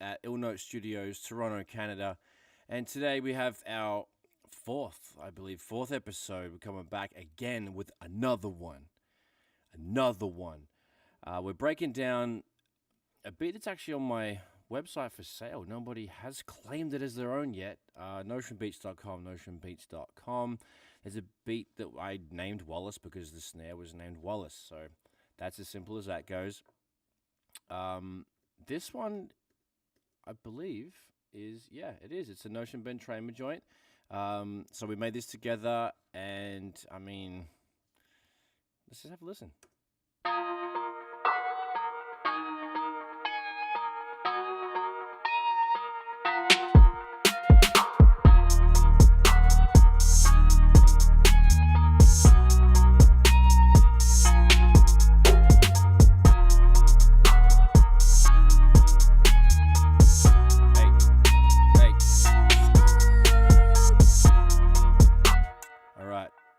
at IllNote Studios, Toronto, Canada. And today we have our fourth episode. We're coming back again with another one. We're breaking down a beat that's actually on my website for sale. Nobody has claimed it as their own yet. Notionbeats.com. There's a beat that I named Wallace because the snare was named Wallace. So that's as simple as that goes. This one, I believe, it is. It's a Notion Ben Tramer joint. So we made this together, and I mean, let's just have a listen.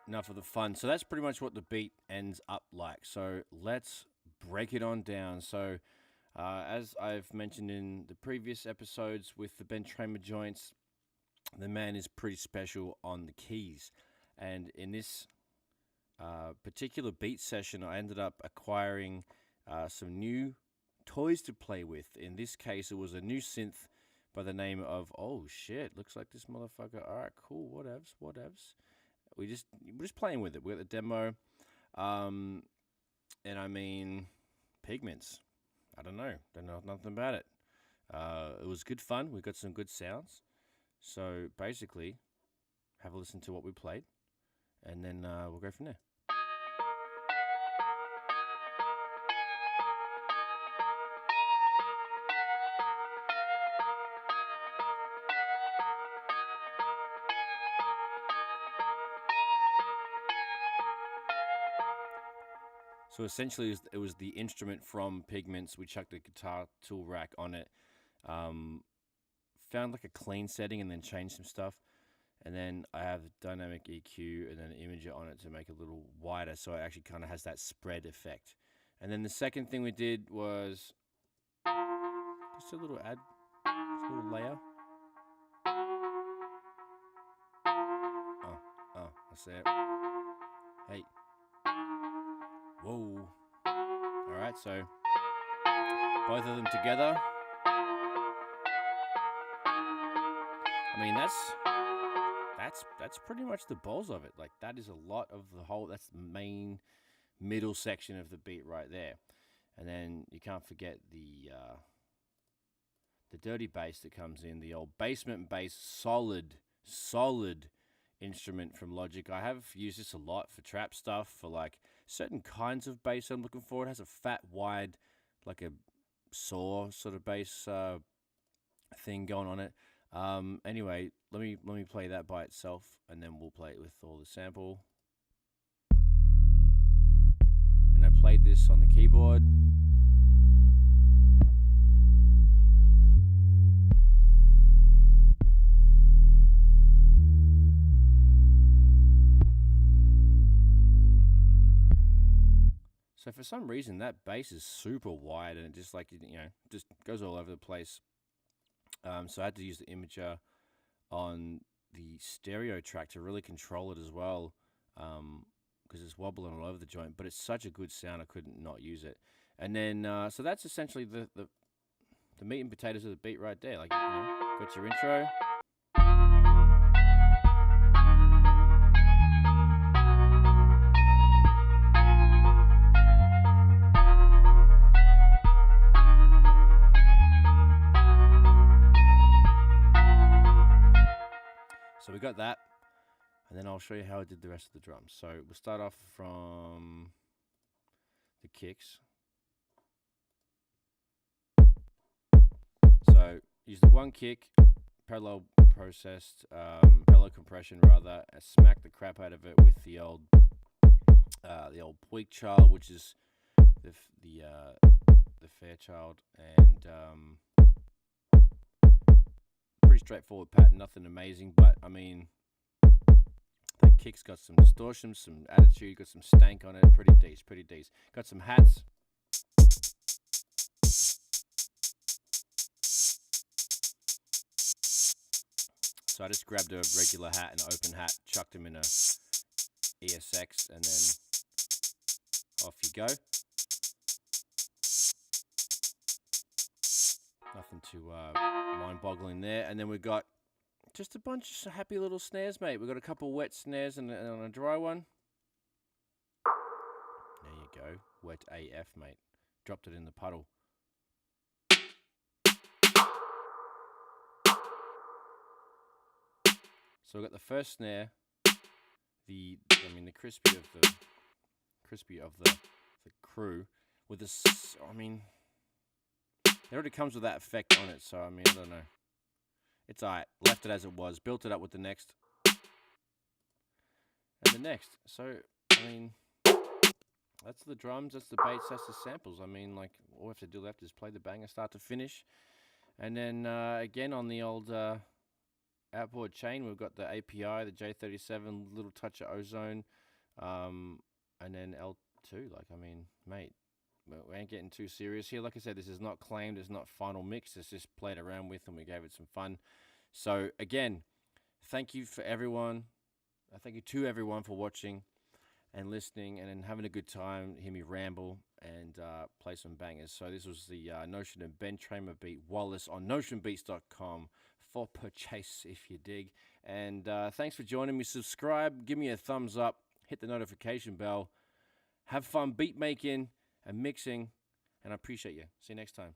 Enough of the fun. So that's pretty much what the beat ends up like. So let's break it on down. So as I've mentioned in the previous episodes with the Ben Tramer joints, the man is pretty special on the keys. And in this particular beat session, I ended up acquiring some new toys to play with. In this case, it was a new synth by the name of, oh shit, looks like this motherfucker. All right, cool, whatevs. We're just playing with it. We got the demo, and I mean, Pigments. I don't know nothing about it. It was good fun. We got some good sounds. So basically, have a listen to what we played, and then we'll go from there. So essentially, it was the instrument from Pigments. We chucked a guitar tool rack on it, found like a clean setting, and then changed some stuff. And then I have dynamic EQ and then an imager on it to make it a little wider, so it actually kind of has that spread effect. And then the second thing we did was just a little layer. That's it. Hey. Whoa. All right, so both of them together. I mean, that's pretty much the balls of it. Like, that is a lot of the whole, that's the main middle section of the beat right there. And then you can't forget the dirty bass that comes in, the old basement bass, solid instrument from Logic. I have used this a lot for trap stuff, for like certain kinds of bass I'm looking for. It has a fat, wide, like a saw sort of bass thing going on it. Anyway, let me play that by itself, and then we'll play it with all the sample. And I played this on the keyboard. So for some reason, that bass is super wide, and it just just goes all over the place. So I had to use the imager on the stereo track to really control it as well, because it's wobbling all over the joint. But it's such a good sound, I couldn't not use it. And then, so that's essentially the meat and potatoes of the beat right there. Like, got your intro. So we got that, and then I'll show you how I did the rest of the drums. So we'll start off from the kicks. So use the one kick, parallel compression rather, and smack the crap out of it with the old Weak Child, which is the Fairchild, and pretty straightforward pattern, nothing amazing, but I mean, the kick's got some distortion, some attitude, got some stank on it, pretty decent. Got some hats. So I just grabbed a regular hat and an open hat, chucked them in a ESX, and then off you go. Nothing too mind-boggling there. And then we've got just a bunch of happy little snares, mate. We've got a couple wet snares and a dry one. There you go. Wet AF, mate. Dropped it in the puddle. So we've got the first snare, the crispy of the crew with this. It already comes with that effect on it. So I don't know. It's alright. Left it as it was. Built it up with the next and the next. So that's the drums. That's the bass. That's the samples. All we have to do left is play the banger, start to finish, and then again on the old. Outboard chain, we've got the API, the J37, little touch of ozone, and then L2. Mate, we ain't getting too serious here. Like I said, this is not claimed, it's not final mix, it's just played around with and we gave it some fun. So again, thank you for everyone. Thank you to everyone for watching and listening and having a good time, hear me ramble and play some bangers. So this was the Notion and Ben Tramer Beat Wallace on notionbeats.com. for purchase if you dig. And thanks for joining me. Subscribe, give me a thumbs up, hit the notification bell. Have fun beat making and mixing, and I appreciate you. See you next time.